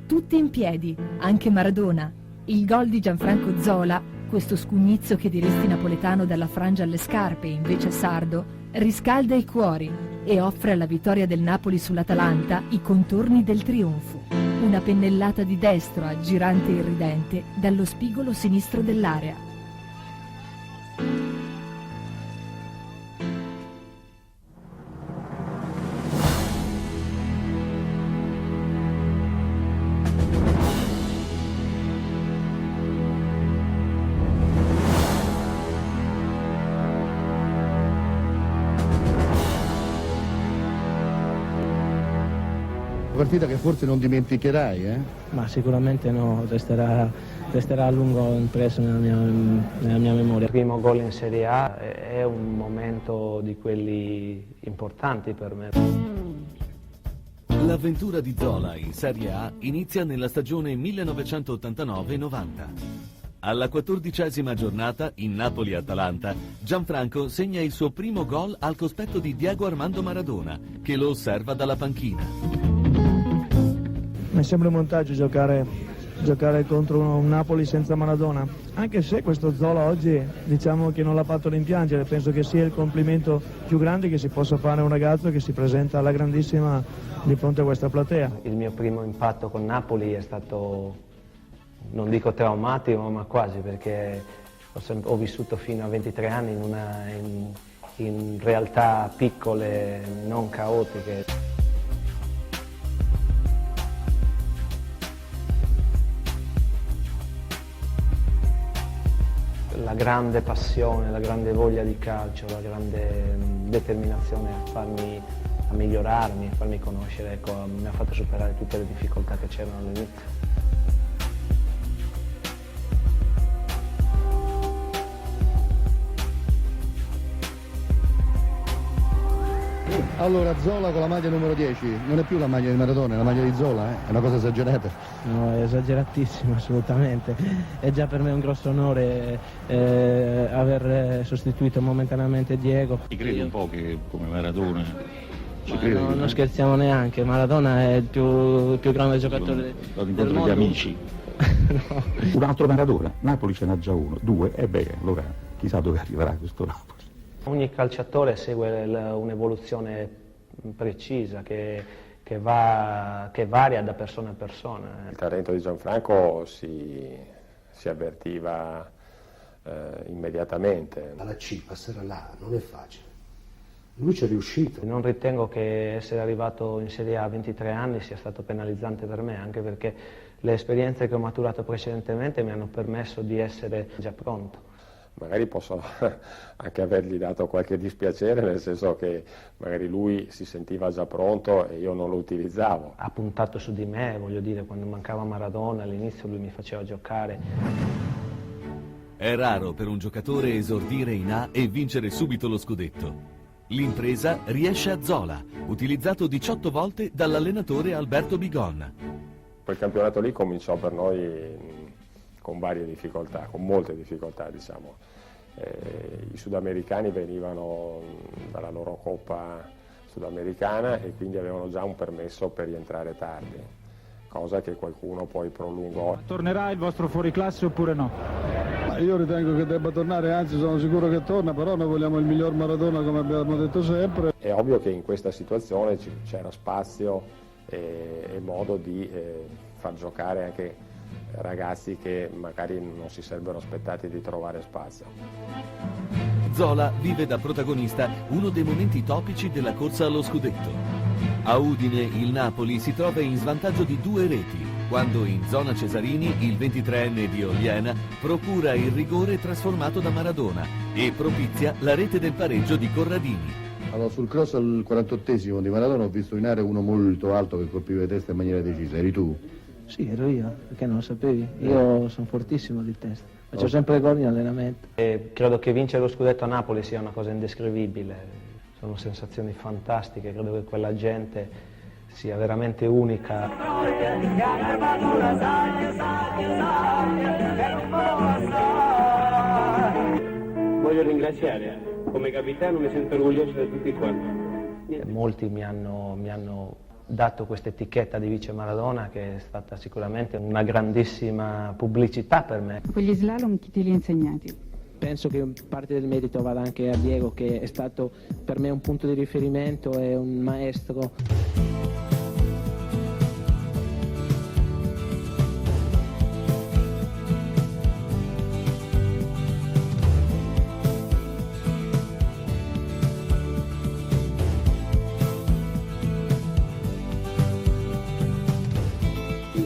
tutti in piedi, anche Maradona. Il gol di Gianfranco Zola, questo scugnizzo che diresti napoletano dalla frangia alle scarpe, invece sardo, riscalda i cuori e offre alla vittoria del Napoli sull'Atalanta i contorni del trionfo. Una pennellata di destro aggirante e irridente dallo spigolo sinistro dell'area. Partita che forse non dimenticherai, eh? Ma sicuramente no, resterà a lungo impresso nella mia memoria. Il primo gol in Serie A è un momento di quelli importanti per me. L'avventura di Zola in Serie A inizia nella stagione 1989-90. Alla 14ª giornata, in Napoli-Atalanta, Gianfranco segna il suo primo gol al cospetto di Diego Armando Maradona, che lo osserva dalla panchina. Mi sembra un montaggio giocare contro un Napoli senza Maradona, anche se questo Zola oggi diciamo che non l'ha fatto rimpiangere. Penso che sia il complimento più grande che si possa fare a un ragazzo che si presenta alla grandissima di fronte a questa platea. Il mio primo impatto con Napoli è stato, non dico traumatico, ma quasi, perché ho vissuto fino a 23 anni in realtà piccole, non caotiche. La grande passione, la grande voglia di calcio, la grande determinazione a migliorarmi, a farmi conoscere, ecco, mi ha fatto superare tutte le difficoltà che c'erano all'inizio. Allora Zola con la maglia numero 10, non è più la maglia di Maradona, è la maglia di Zola, È una cosa esagerata. No, è esageratissimo, assolutamente. È già per me un grosso onore aver sostituito momentaneamente Diego. Ti credi un po' che come Maradona No, non scherziamo neanche, Maradona è il più grande giocatore del mondo. Gli amici. No. Un altro Maradona, Napoli ce n'ha già uno, due, e beh, allora chissà dove arriverà questo Napoli. Ogni calciatore segue un'evoluzione precisa che varia da persona a persona. Il talento di Gianfranco si avvertiva immediatamente. Alla C, passare là, non è facile. Lui ci è riuscito. Non ritengo che essere arrivato in Serie A a 23 anni sia stato penalizzante per me, anche perché le esperienze che ho maturato precedentemente mi hanno permesso di essere già pronto. Magari posso anche avergli dato qualche dispiacere, nel senso che magari lui si sentiva già pronto e io non lo utilizzavo. Ha puntato su di me, voglio dire, quando mancava Maradona all'inizio lui mi faceva giocare. È raro per un giocatore esordire in A e vincere subito lo scudetto. L'impresa riesce a Zola, utilizzato 18 volte dall'allenatore Alberto Bigon. Quel campionato lì cominciò per noi con varie difficoltà, con molte difficoltà, diciamo. I sudamericani venivano dalla loro coppa sudamericana e quindi avevano già un permesso per rientrare tardi, cosa che qualcuno poi prolungò. Tornerà il vostro fuoriclasse oppure no? Ma io ritengo che debba tornare, anzi sono sicuro che torna, però noi vogliamo il miglior Maradona, come abbiamo detto sempre. È ovvio che in questa situazione c'era spazio e modo di far giocare anche ragazzi che magari non si sarebbero aspettati di trovare spazio. Zola vive da protagonista uno dei momenti topici della corsa allo scudetto. A Udine il Napoli si trova in svantaggio di 2 reti, quando in zona Cesarini il 23enne di Oliena procura il rigore trasformato da Maradona e propizia la rete del pareggio di Corradini. Allora, sul cross al 48esimo di Maradona ho visto in area uno molto alto che colpiva di testa in maniera decisa. Eri tu? Sì, ero io, perché non lo sapevi? Io sono fortissimo di testa, faccio sempre gol in allenamento. Credo che vincere lo scudetto a Napoli sia una cosa indescrivibile, sono sensazioni fantastiche, credo che quella gente sia veramente unica. Voglio ringraziare, come capitano mi sento orgoglioso di tutti quanti. Molti mi hanno dato questa etichetta di vice Maradona, che è stata sicuramente una grandissima pubblicità per me. Quegli slalom chi te li ha insegnati? Penso che parte del merito vada anche a Diego, che è stato per me un punto di riferimento e un maestro.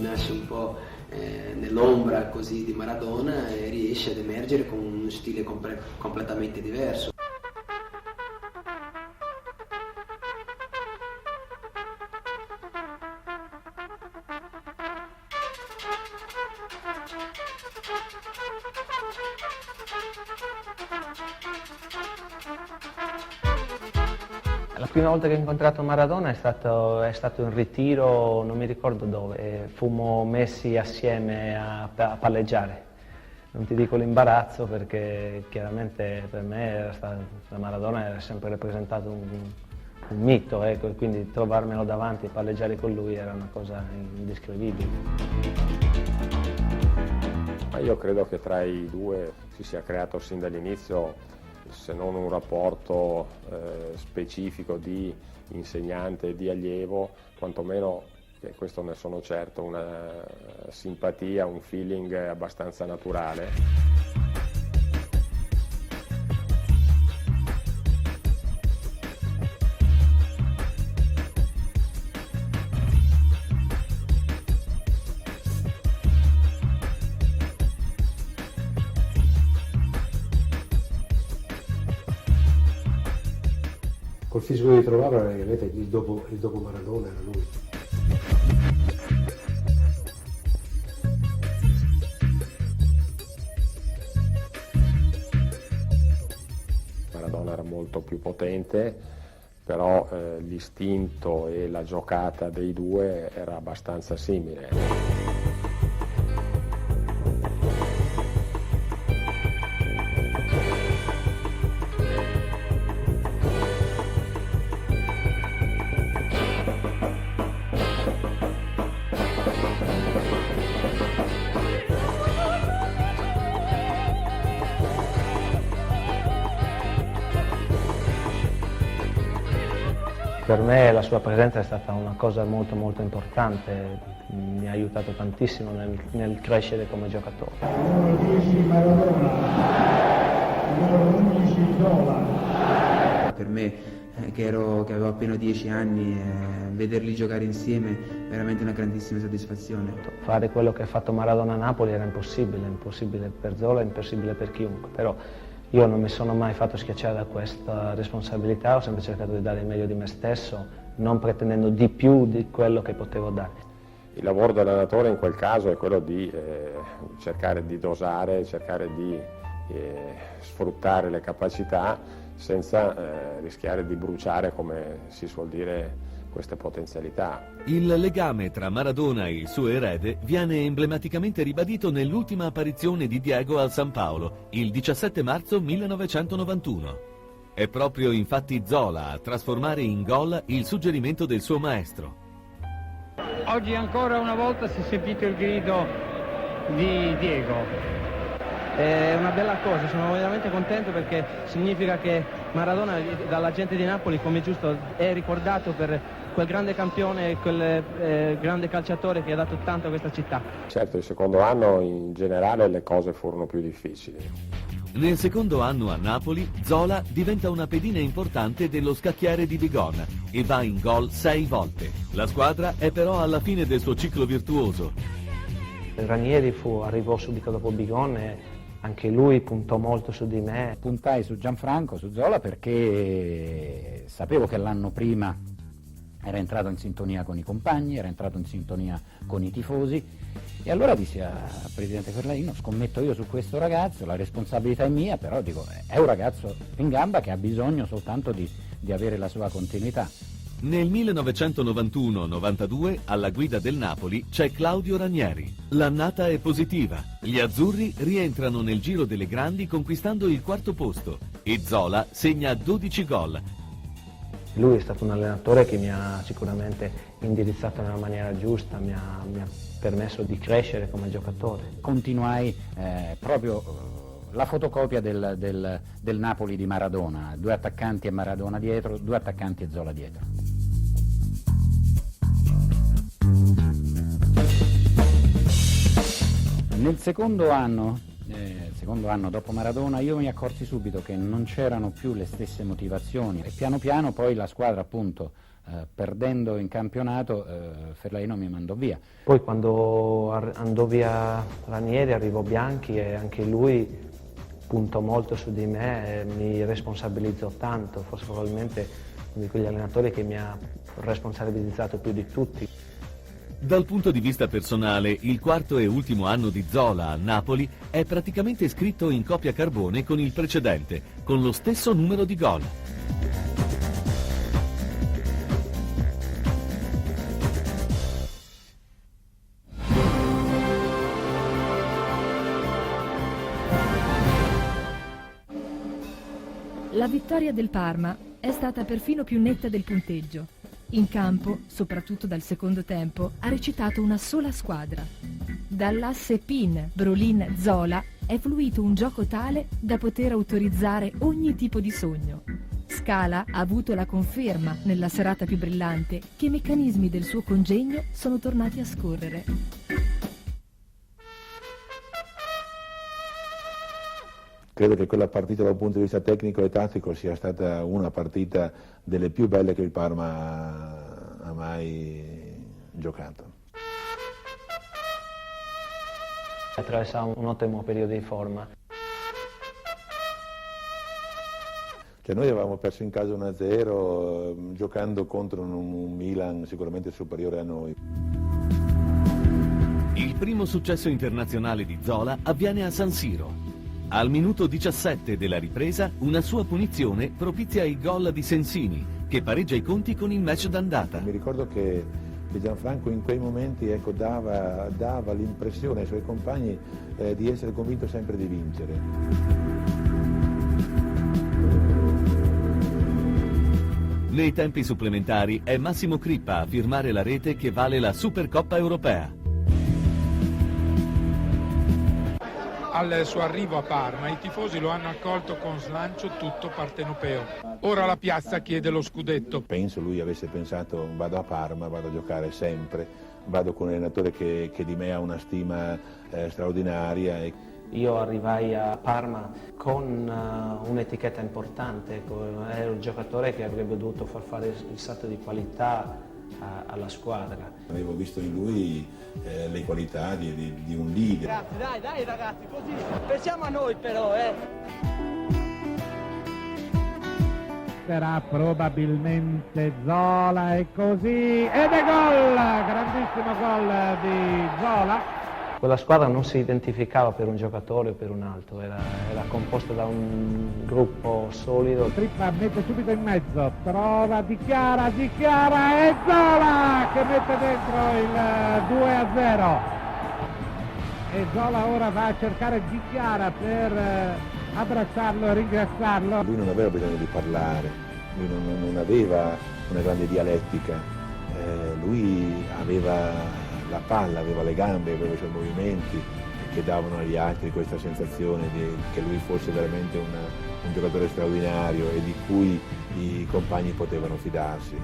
Nasce un po' nell'ombra così di Maradona e riesce ad emergere con uno stile completamente diverso. La prima volta che ho incontrato Maradona è stato in ritiro, non mi ricordo dove, fummo messi assieme a palleggiare. Non ti dico l'imbarazzo perché chiaramente per me la Maradona era sempre rappresentato un mito, ecco, e quindi trovarmelo davanti e palleggiare con lui era una cosa indescrivibile. Ma io credo che tra i due si sia creato sin dall'inizio, se non un rapporto specifico di insegnante e di allievo, quantomeno, e questo ne sono certo, una simpatia, un feeling abbastanza naturale. Col fisico che trovava, praticamente il dopo Maradona era lui. Maradona era molto più potente, però l'istinto e la giocata dei due era abbastanza simile. Per me la sua presenza è stata una cosa molto molto importante, mi ha aiutato tantissimo nel crescere come giocatore. Numero 10 Maradona, numero 11 Zola. Per me che avevo appena 10 anni, vederli giocare insieme è veramente una grandissima soddisfazione. Fare quello che ha fatto Maradona a Napoli era impossibile per Zola, impossibile per chiunque, però io non mi sono mai fatto schiacciare da questa responsabilità, ho sempre cercato di dare il meglio di me stesso, non pretendendo di più di quello che potevo dare. Il lavoro dell'allenatore in quel caso è quello di cercare di dosare, cercare di sfruttare le capacità senza rischiare di bruciare, come si suol dire, queste potenzialità. Il legame tra Maradona e il suo erede viene emblematicamente ribadito nell'ultima apparizione di Diego al San Paolo, il 17 marzo 1991. È proprio infatti Zola a trasformare in gol il suggerimento del suo maestro. Oggi ancora una volta si è sentito il grido di Diego. È una bella cosa, sono veramente contento perché significa che Maradona dalla gente di Napoli, come giusto, è ricordato per quel grande campione, quel grande calciatore che ha dato tanto a questa città. Certo, il secondo anno in generale le cose furono più difficili. Nel secondo anno a Napoli, Zola diventa una pedina importante dello scacchiere di Bigon e va in gol 6 volte. La squadra è però alla fine del suo ciclo virtuoso. Ranieri arrivò subito dopo Bigon e anche lui puntò molto su di me. Puntai su Gianfranco, su Zola, perché sapevo che l'anno prima era entrato in sintonia con i compagni, era entrato in sintonia con i tifosi, e allora dissi al presidente Ferlaino: scommetto io su questo ragazzo, la responsabilità è mia, però dico, è un ragazzo in gamba che ha bisogno soltanto di avere la sua continuità. Nel 1991-92 alla guida del Napoli c'è Claudio Ranieri. L'annata è positiva. Gli azzurri rientrano nel giro delle grandi conquistando il 4° posto e Zola segna 12 gol. Lui è stato un allenatore che mi ha sicuramente indirizzato nella maniera giusta, mi ha permesso di crescere come giocatore. Continuai proprio la fotocopia del Napoli di Maradona, 2 attaccanti e Maradona dietro, 2 attaccanti e Zola dietro. Nel secondo anno dopo Maradona io mi accorsi subito che non c'erano più le stesse motivazioni e piano piano poi la squadra, appunto, perdendo in campionato, Ferlaino mi mandò via. Poi quando andò via Ranieri arrivò Bianchi e anche lui puntò molto su di me e mi responsabilizzò tanto, forse probabilmente uno di quegli allenatori che mi ha responsabilizzato più di tutti. Dal punto di vista personale, il 4º e ultimo anno di Zola a Napoli è praticamente scritto in copia carbone con il precedente, con lo stesso numero di gol. La vittoria del Parma è stata perfino più netta del punteggio. In campo, soprattutto dal secondo tempo, ha recitato una sola squadra. Dall'asse Pin-Brolin-Zola è fluito un gioco tale da poter autorizzare ogni tipo di sogno. Scala ha avuto la conferma, nella serata più brillante, che i meccanismi del suo congegno sono tornati a scorrere. Credo che quella partita dal punto di vista tecnico e tattico sia stata una partita delle più belle che il Parma ha mai giocato. Attraversava un ottimo periodo di forma. Cioè noi avevamo perso in casa 1-0 giocando contro un Milan sicuramente superiore a noi. Il primo successo internazionale di Zola avviene a San Siro. Al minuto 17 della ripresa, una sua punizione propizia il gol di Sensini, che pareggia i conti con il match d'andata. Mi ricordo che Gianfranco in quei momenti dava l'impressione ai suoi compagni di essere convinto sempre di vincere. Nei tempi supplementari è Massimo Crippa a firmare la rete che vale la Supercoppa europea. Al suo arrivo a Parma i tifosi lo hanno accolto con slancio tutto partenopeo. Ora la piazza chiede lo scudetto. Penso lui avesse pensato: vado a Parma, vado a giocare sempre, vado con un allenatore che di me ha una stima straordinaria. Io arrivai a Parma con un'etichetta importante, ero il giocatore che avrebbe dovuto far fare il salto di qualità alla squadra. Avevo visto in lui le qualità di un leader. Ragazzi, dai ragazzi, così pensiamo a noi però, Sarà probabilmente Zola, e così, ed è gol, grandissimo gol di Zola. Quella squadra non si identificava per un giocatore o per un altro, era composta da un gruppo solido. Crippa mette subito in mezzo, prova, dichiara, e Zola che mette dentro il 2-0. E Zola ora va a cercare Dichiara per abbracciarlo e ringraziarlo. Lui non aveva bisogno di parlare, lui non aveva una grande dialettica, lui aveva la palla, aveva le gambe, aveva i suoi movimenti che davano agli altri questa sensazione che lui fosse veramente un giocatore straordinario e di cui i compagni potevano fidarsi.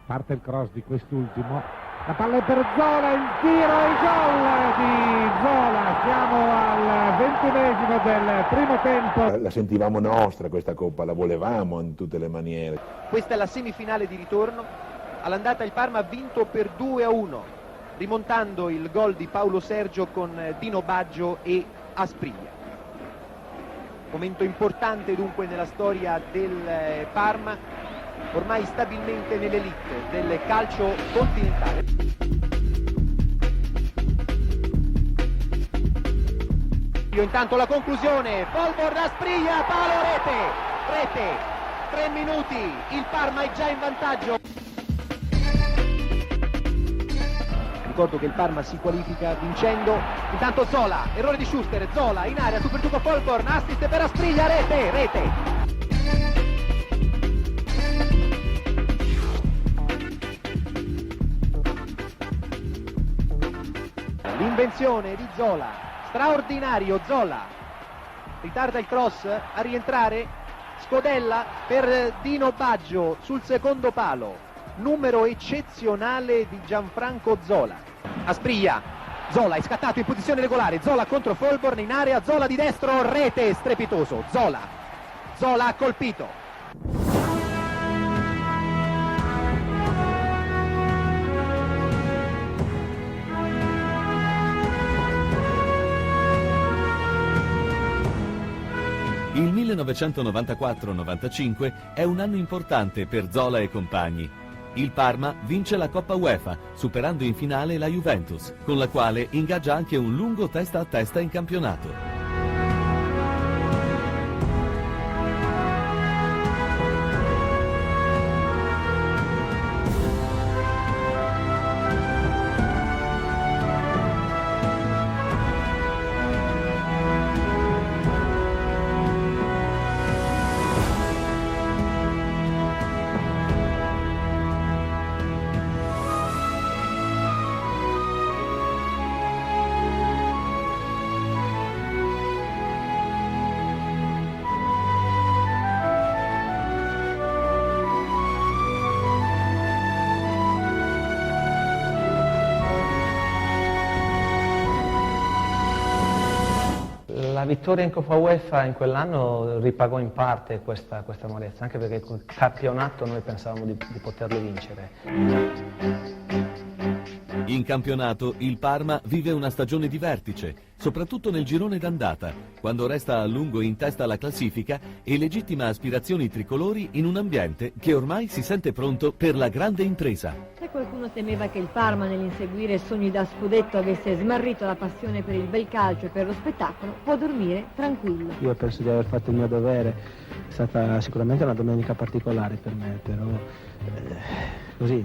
Parte il cross di quest'ultimo, la palla è per Zola, il tiro e il gol di Zola. Siamo al 21esimo del primo tempo. La sentivamo nostra questa Coppa, la volevamo in tutte le maniere. Questa è la semifinale di ritorno. All'andata il Parma ha vinto per 2-1. rimontando il gol di Paolo Sergio con Dino Baggio e Aspriglia. Momento importante dunque nella storia del Parma, ormai stabilmente nell'elite del calcio continentale. Intanto la conclusione, Folgor, Aspriglia, palo, rete, 3 minuti, il Parma è già in vantaggio. Ricordo che il Parma si qualifica vincendo. Intanto Zola, errore di Schuster, Zola in area, super gioco Folgor, assist per Aspriglia, rete. L'invenzione di Zola, straordinario Zola, ritarda il cross a rientrare, scodella per Dino Baggio sul secondo palo, numero eccezionale di Gianfranco Zola. Asprilla, Zola è scattato in posizione regolare, Zola contro Folborn in area, Zola di destro, rete, strepitoso, Zola ha colpito. Il 1994-95 è un anno importante per Zola e compagni. Il Parma vince la Coppa UEFA, superando in finale la Juventus, con la quale ingaggia anche un lungo testa a testa in campionato. La vittoria in Coppa UEFA in quell'anno ripagò in parte questa amarezza, anche perché col campionato noi pensavamo di poterlo vincere. In campionato il Parma vive una stagione di vertice, soprattutto nel girone d'andata, quando resta a lungo in testa alla classifica e legittima aspirazioni tricolori in un ambiente che ormai si sente pronto per la grande impresa. Se qualcuno temeva che il Parma nell'inseguire sogni da scudetto avesse smarrito la passione per il bel calcio e per lo spettacolo, può dormire tranquillo. Io penso di aver fatto il mio dovere, è stata sicuramente una domenica particolare per me, però così,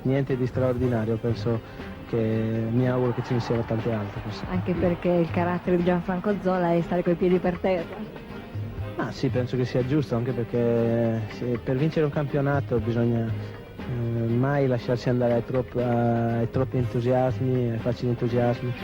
niente di straordinario, penso che mi auguro che ce ne siano tante altre. Anche perché il carattere di Gianfranco Zola è stare coi piedi per terra. Ah sì, penso che sia giusto, anche perché per vincere un campionato bisogna mai lasciarsi andare ai troppi entusiasmi, ai facili entusiasmi.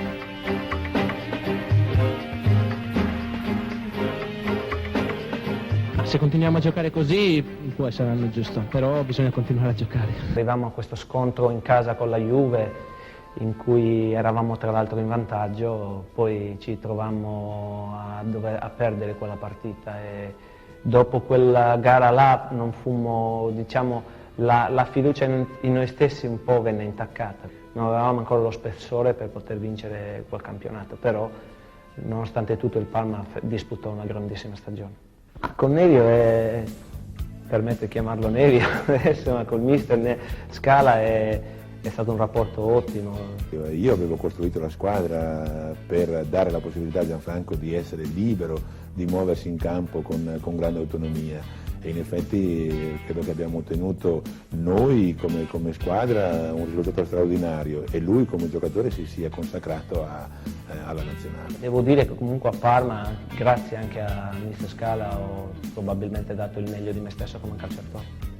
Se continuiamo a giocare così può essere l'anno giusto, però bisogna continuare a giocare. Arrivavamo a questo scontro in casa con la Juve, in cui eravamo tra l'altro in vantaggio, poi ci trovammo a perdere quella partita e dopo quella gara là non fummo, diciamo, la fiducia in noi stessi un po' venne intaccata. Non avevamo ancora lo spessore per poter vincere quel campionato, però nonostante tutto il Parma disputò una grandissima stagione. Con Nevio permetto di chiamarlo Nevio adesso, ma col mister Scala è stato un rapporto ottimo. Io avevo costruito la squadra per dare la possibilità a Gianfranco di essere libero, di muoversi in campo con grande autonomia e in effetti credo che abbiamo ottenuto noi come squadra un risultato straordinario e lui come giocatore si sia consacrato alla nazionale. Devo dire che comunque a Parma, grazie anche a mister Scala, ho probabilmente dato il meglio di me stesso come calciatore.